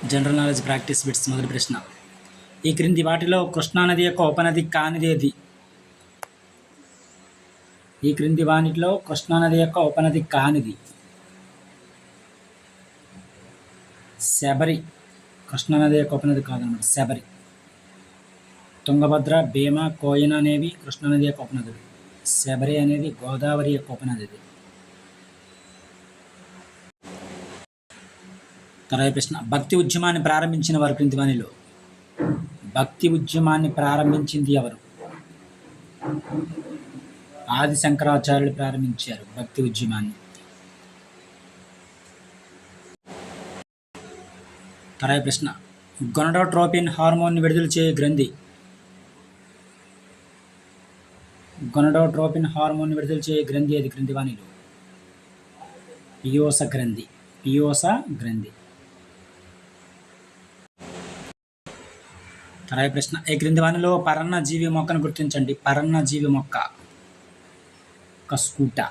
General knowledge practice bits. మొదటి ప్రశ్న, ఈ క్రింది వాటిలో కృష్ణానది యొక్క ఉపనది కానిది ఏది? ఈ క్రింది వాటిలో కృష్ణానది యొక్క ఉపనది కానిది శబరి. కృష్ణానది యొక్క ఉపనది కాదన్నమాట, శబరి. తుంగభద్ర, భీమ, కోయన అనేవి కృష్ణానది యొక్క ఉపనదులు. శబరి అనేది గోదావరి యొక్క ఉపనది. తర్వాత ప్రశ్న, భక్తి ఉద్యమాన్ని ప్రారంభించిన వారు క్రింది వానిలో? భక్తి ఉద్యమాన్ని ప్రారంభించింది ఎవరు? ఆది శంకరాచార్యులు ప్రారంభించారు భక్తి ఉద్యమాన్ని. తర్వాత ప్రశ్న, గొనడోట్రోపిన్ హార్మోన్ విడుదల చేయు గ్రంథి? గొనడోట్రోపిన్ హార్మోన్ విడుదల చేయు గ్రంథి అది క్రింది వానిలో? పియోస గ్రంథి. పియోస గ్రంథి. తర్వాత ప్రశ్న, ఈ క్రింది వానిలో పరన్నజీవి మొక్కను గుర్తించండి. పరన్నజీవి మొక్క కస్కూటా.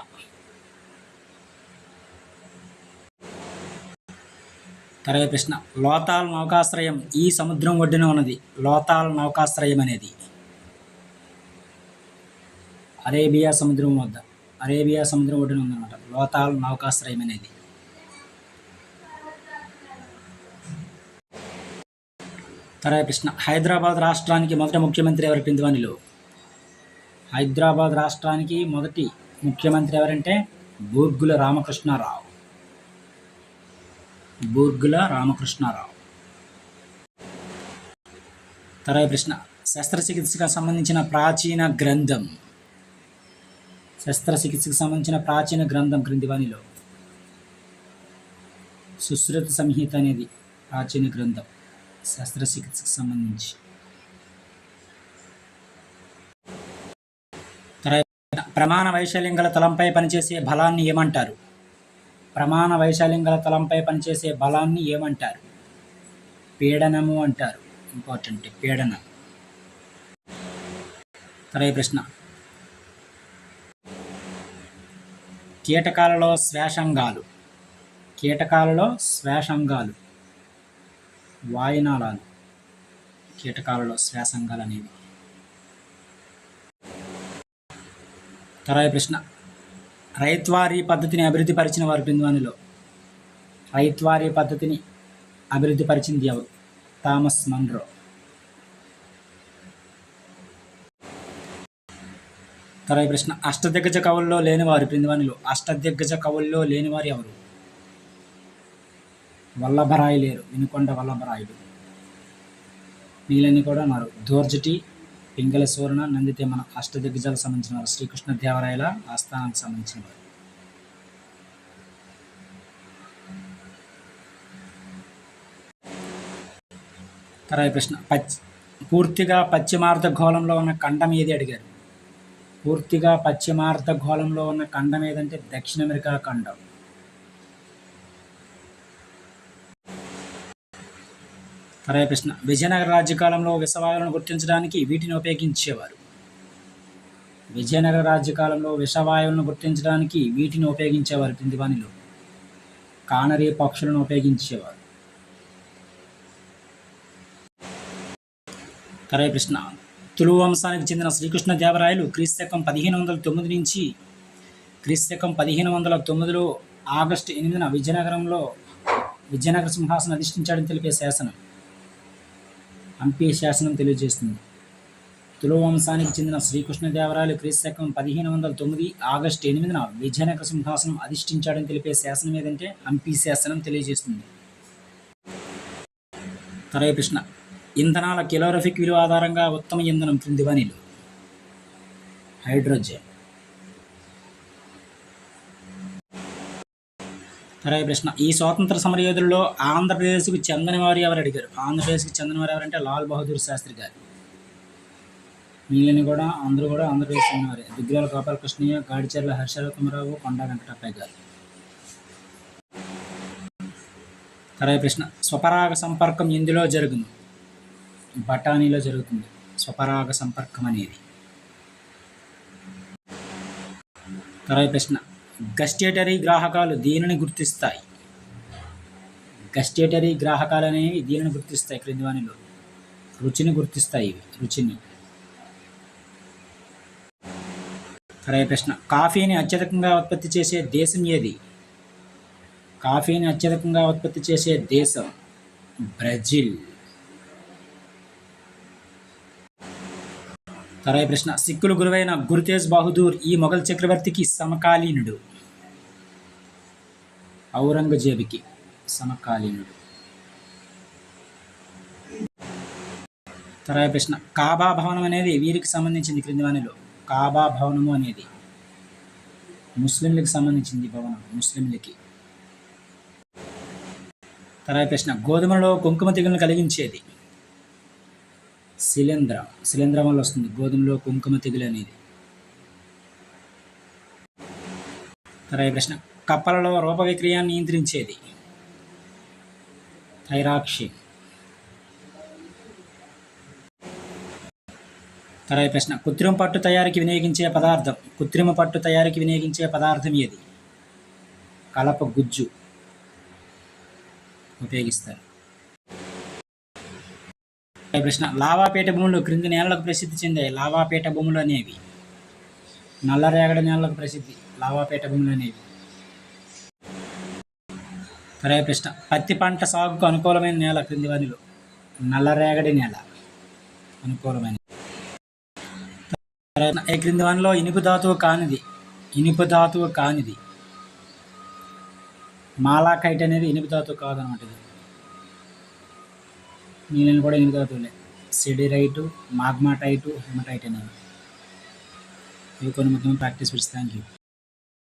తర్వాత ప్రశ్న, లోతాల్ నౌకాశ్రయం ఈ సముద్రం ఒడ్డున ఉన్నది. లోతాల్ నౌకాశ్రయం అనేది అరేబియా సముద్రం వద్ద, అరేబియా సముద్రం ఒడ్డున ఉందన్నమాట లోతాల్ నౌకాశ్రయం అనేది. తర్వాత ప్రశ్న, హైదరాబాద్ రాష్ట్రానికి మొదటి ముఖ్యమంత్రి ఎవరు క్రింది వానిలో? హైదరాబాద్ రాష్ట్రానికి మొదటి ముఖ్యమంత్రి ఎవరంటే బూర్గుల రామకృష్ణారావు. బూర్గుల రామకృష్ణారావు. తర్వాత ప్రశ్న, శస్త్రచికిత్సకు సంబంధించిన ప్రాచీన గ్రంథం. శస్త్రచికిత్సకు సంబంధించిన ప్రాచీన గ్రంథం క్రింది వానిలో? సుశ్రుత సంహిత అనేది ప్రాచీన గ్రంథం శస్త్రచికిత్సకు సంబంధించి. ప్రమాణ వైశాల్యం గల తలంపై పనిచేసే బలాన్ని ఏమంటారు? ప్రమాణ వైశాల్యం గల తలంపై పనిచేసే బలాన్ని ఏమంటారు? పీడనము అంటారు. ఇంపార్టెంట్, పీడనం. తర్వాత ప్రశ్న, కీటకాలలో శ్వాసంగాలు. కీటకాలలో శ్వాసంగాలు వాయునాళాలు. కీటకాలలో శ్వాసంగాలు అనేవి. తర్వాత ప్రశ్న, రైత్వారీ పద్ధతిని అభివృద్ధి పరిచిన వారు క్రింది వానిలో? రైత్వారీ పద్ధతిని అభివృద్ధి పరిచింది ఎవరు? Thomas Munro. తర్వాత ప్రశ్న, అష్టదిగ్గజ కవుల్లో లేనివారు క్రింది వానిలో? అష్టదిగ్గజ కవుల్లో లేనివారు ఎవరు? వల్లభరాయు లేరు, వినుకొండ వల్లభరాయుడు. వీళ్ళని కూడా ఉన్నారు. దోర్జటి, పింగళ సూరణ, నందితేమన అష్టదిగ్గజాలకు సంబంధించిన వారు. శ్రీకృష్ణదేవరాయల ఆస్థానానికి సంబంధించిన వారు. తర్వాత ప్రశ్న, పూర్తిగా పశ్చిమార్ధగోళంలో ఉన్న ఖండం ఏది అడిగారు? పూర్తిగా పశ్చిమార్ధగోళంలో ఉన్న ఖండం ఏదంటే దక్షిణ అమెరికా ఖండం. తర్వాత ప్రశ్న, విజయనగర రాజ్యకాలంలో విషవాయువులను గుర్తించడానికి వీటిని ఉపయోగించేవారు? విజయనగర రాజ్యకాలంలో విషవాయువులను గుర్తించడానికి వీటిని ఉపయోగించేవారు క్రింది వానిలో? కానరీ పక్షులను ఉపయోగించేవారు. తర్వాత ప్రశ్న, తులు వంశానికి చెందిన శ్రీకృష్ణదేవరాయలు క్రీస్తకం 1509 నుంచి క్రీస్తకం 1509లో ఆగస్టు 8న విజయనగర సింహాసనం అధిష్ఠించాడని తెలిపే శాసనం హంపి శాసనం తెలియజేస్తుంది. తులు వంశానికి చెందిన శ్రీకృష్ణదేవరాయలు క్రీస్తకం 1509 ఆగస్టు 8న విజయనగర సింహాసనం అధిష్ఠించాడని తెలిపే శాసనం ఏదంటే హంపి శాసనం తెలియజేస్తుంది. తర్వాత ప్రశ్న, ఇంధనాల కిలోరిఫిక్ విలువ ఆధారంగా ఉత్తమ ఇంధనం క్రింది వానిలో? హైడ్రోజన్. తర్వాత ప్రశ్న, ఈ స్వాతంత్ర సమరయోధులలో ఆంధ్రప్రదేశ్కు చెందిన వారు ఎవరు అడిగారు? ఆంధ్రప్రదేశ్కి చెందిన వారు ఎవరంటే లాల్ బహదూర్ శాస్త్రి గారు. వీళ్ళని కూడా అందరూ కూడా ఆంధ్రప్రదేశ్ చెందిన వారే. దుగ్గిరాల గోపాలకృష్ణయ్య, గాడిచెర్ల హర్షరత్నరావు, కొండా వెంకటప్పయ్య గారు. తర్వాత ప్రశ్న, స్వపరాగ సంపర్కం ఎందులో జరుగును? బఠానీలో జరుగుతుంది స్వపరాగ సంపర్కం అనేది. తర్వాత ప్రశ్న, గస్టేటరీ గ్రాహకాలు దీనిని గుర్తిస్తాయి? గస్టేటరీ గ్రాహకాలు అనేవి దీనిని గుర్తిస్తాయి. క్రింది వానిలో రుచిని గుర్తిస్తాయి. ఇవి రుచిని. సరైన ప్రశ్న. కాఫీని అత్యధికంగా ఉత్పత్తి చేసే దేశం ఏది? కాఫీని అత్యధికంగా ఉత్పత్తి చేసే దేశం బ్రెజిల్. సరైన ప్రశ్న. సిక్కుల గురువైన గురు తేజ్ బహదూర్ ఈ మొఘల్ చక్రవర్తికి సమకాలీనుడు. ఔరంగజేబుకి సమకాలీనుడు. సరైన ప్రశ్న. కాబా భవనం అనేది వీరికి సంబంధించింది. క్రింది వానిలో కాబా భవనము అనేది ముస్లింలకు సంబంధించింది భవనం. ముస్లింలకి. సరైన ప్రశ్న. గోధుమలో కుంకుమ తెగులను కలిగించేది శిలీంధ్రం. శిలీంధ్రం వల్ల వస్తుంది గోధుమలో కుంకుమ తెగులు అనేది. సరైన ప్రశ్న. కప్పలలో రూప విక్రయాన్ని నియంత్రించేది థైరాక్సిన్. సరైన ప్రశ్న. కృత్రిమ పట్టు తయారీకి వినియోగించే పదార్థం. కృత్రిమ పట్టు తయారీకి వినియోగించే పదార్థం ఏది? కలప గుజ్జు ఉపయోగిస్తారు. సరైన ప్రశ్న. లావాపేట భూములు క్రింది నేలలకు ప్రసిద్ధి చెందాయి. లావాపేట భూములు అనేవి నల్లరేగడి నేలలకు ప్రసిద్ధి. లావాపేట భూములు అనేవి. సరైన ప్రశ్న. పత్తి పంట సాగుకు అనుకూలమైన నేల క్రింది వానిలో నల్లరేగడి నేల అనుకూలమైన. ఈ క్రింది వానిలో ఇనుపు ధాతువు కానిది మాలాకైట్ అనేది ఇనుపు ధాతువు కాదనమాట. ఇది నీళ్ళని కూడా ఇనుపు ధాతువులే. సిడిరైటు, మాగ్మాటైటు, హిమటైట్ అనేవి. ఇవి కొన్ని మొత్తం ప్రాక్టీస్ బిట్స్. Thank you.